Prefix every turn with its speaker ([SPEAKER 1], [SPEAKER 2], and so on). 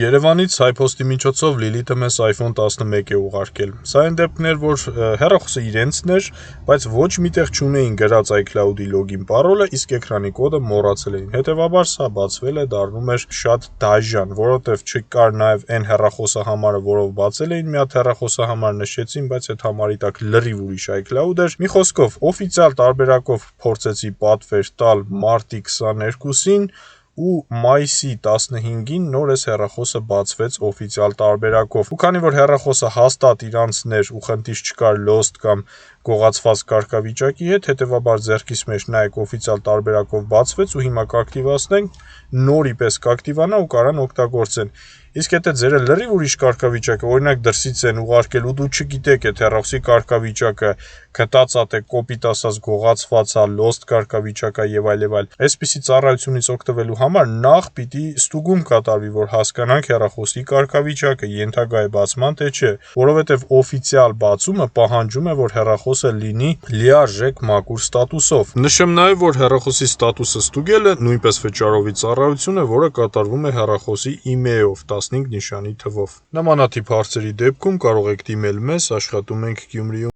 [SPEAKER 1] Երևանից HiPost-ի միջոցով Լիլիթը մեզ iPhone 11 է ուղարկել։ Սա այն դեպքն էր, որ հեռախոսը իրենցն էր, բայց ոչ միտեղ չունեին գրած iCloud-ի login parole-ը, իսկ էկրանի կոդը մոռացել էին։ Հետևաբար սա բացվել է, դառնում էր շատ դաժան, որովհետև չկար նաև այն հեռախոսահամարը, որով բացել էին, մի հատ հեռախոսահամար նշեցին, բայց այդ համարի տակ լրիվ ուրիշ iCloud էր։ Մի խոսքով, օֆիցիալ տարբերակով փորձեցի պատվեր տալ մարտի 22-ին ու մայիսի 15-ին նոր էս հեռախոսը բացվեց օֆիցիալ տարբերակով։ Ու քանի որ հեռախոսը հաստատ իրանցն էր ու խնդիր չկար lost կամ գողացված կարգավիճակի հետ, հետևաբար ձեռքիս մեջ նայեք օֆիցիալ տարբերակով բացվեց ու հիմա կակտիվացնենք, նորի պես կակտիվանա ու կարան օգտագործեն։ Իսկ եթե ձերը լրիվ ուրիշ կարգավիճակ է, օրինակ դրսից են ուղարկել ու դու չգիտեք այդ հեռախոսի կարգավիճակը գտածած է, կոպիտ ասած գողացված է, lost կարգավիճակ է եւ այլ եւ այլ։ Այսպիսի ծառայությունից օգտվելու համար նախ պիտի ստուգում կատարվի, որ հասկանանք հեռախոսի կարգավիճակը ենթակա է բացման թե չէ, որովհետեւ օֆիցիալ բացումը պահանջում է, որ հեռախոսը լինի լիարժեք մաքուր ստատուսով։ Նշեմ նաեւ, որ հեռախոսի ստատուսը ստուգելը նույնպես վճարովի ծառայություն է, որը կատարվում է հեռախոսի email-ով 15 նիշանի թվով։ Նմանատիպ հարցերի դեպքում կարող եք դիմել մեզ, աշխատում ենք Գյումրիում։